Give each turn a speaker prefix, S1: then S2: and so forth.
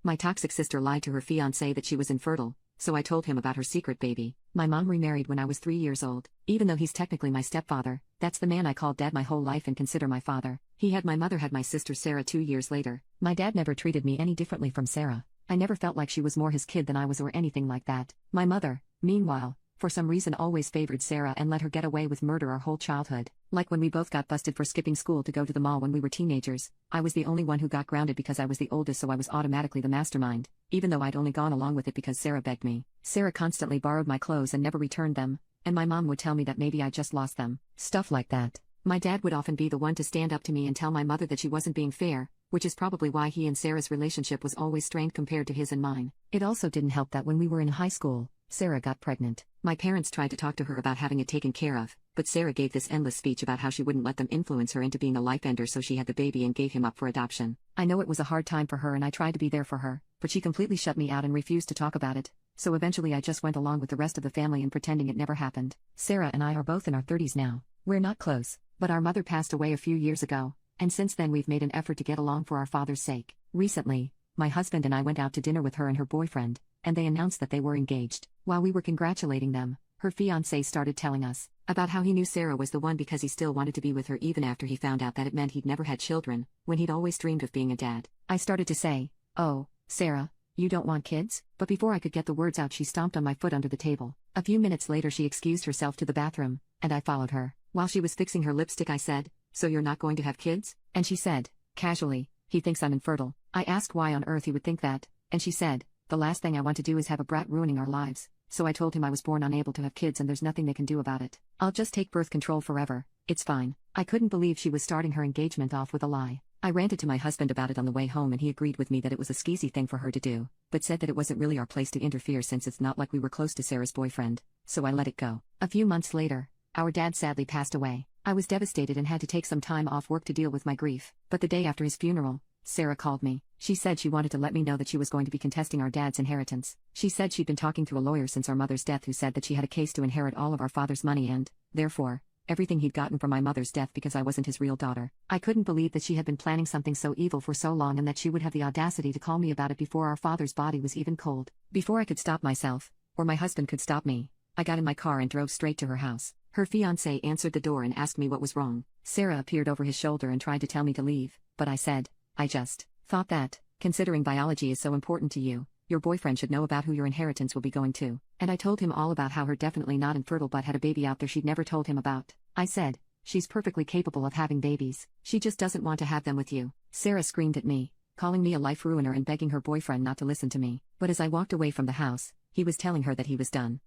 S1: My toxic sister lied to her fiance that she was infertile, so I told him about her secret baby. My mom remarried when I was 3 years old. Even though he's technically my stepfather, that's the man I called dad my whole life and consider my father. He had my mother had my sister Sarah 2 years later. My dad never treated me any differently from Sarah. I never felt like she was more his kid than I was or anything like that. My mother, meanwhile, for some reason always favored Sarah and let her get away with murder our whole childhood. Like when we both got busted for skipping school to go to the mall when we were teenagers, I was the only one who got grounded because I was the oldest, so I was automatically the mastermind, even though I'd only gone along with it because Sarah begged me. Sarah constantly borrowed my clothes and never returned them, and my mom would tell me that maybe I just lost them. Stuff like that. My dad would often be the one to stand up to me and tell my mother that she wasn't being fair, which is probably why he and Sarah's relationship was always strained compared to his and mine. It also didn't help that when we were in high school, Sarah got pregnant. My parents tried to talk to her about having it taken care of, but Sarah gave this endless speech about how she wouldn't let them influence her into being a life ender, so she had the baby and gave him up for adoption. I know it was a hard time for her and I tried to be there for her, but she completely shut me out and refused to talk about it, so eventually I just went along with the rest of the family and pretending it never happened. Sarah and I are both in our 30s now. We're not close, but our mother passed away a few years ago, and since then we've made an effort to get along for our father's sake. Recently, my husband and I went out to dinner with her and her boyfriend, and they announced that they were engaged. While we were congratulating them, her fiancé started telling us about how he knew Sarah was the one because he still wanted to be with her even after he found out that it meant he'd never had children, when he'd always dreamed of being a dad. I started to say, "Oh, Sarah, you don't want kids?" But before I could get the words out, she stomped on my foot under the table. A few minutes later she excused herself to the bathroom, and I followed her. While she was fixing her lipstick I said, "So you're not going to have kids?" And she said, casually, "He thinks I'm infertile." I asked why on earth he would think that, and she said, "The last thing I want to do is have a brat ruining our lives." So I told him I was born unable to have kids and there's nothing they can do about it. I'll just take birth control forever, it's fine. I couldn't believe she was starting her engagement off with a lie. I ranted to my husband about it on the way home and he agreed with me that it was a skeezy thing for her to do, but said that it wasn't really our place to interfere since it's not like we were close to Sarah's boyfriend, so I let it go. A few months later, our dad sadly passed away. I was devastated and had to take some time off work to deal with my grief, but the day after his funeral, Sarah called me. She said she wanted to let me know that she was going to be contesting our dad's inheritance. She said she'd been talking to a lawyer since our mother's death who said that she had a case to inherit all of our father's money and, therefore, everything he'd gotten from my mother's death because I wasn't his real daughter. I couldn't believe that she had been planning something so evil for so long and that she would have the audacity to call me about it before our father's body was even cold. Before I could stop myself, or my husband could stop me, I got in my car and drove straight to her house. Her fiancé answered the door and asked me what was wrong. Sarah appeared over his shoulder and tried to tell me to leave, but I said, "I just thought that, considering biology is so important to you, your boyfriend should know about who your inheritance will be going to." And I told him all about how her definitely not infertile but had a baby out there she'd never told him about. I said, "She's perfectly capable of having babies, she just doesn't want to have them with you." Sarah screamed at me, calling me a life ruiner and begging her boyfriend not to listen to me. But as I walked away from the house, he was telling her that he was done.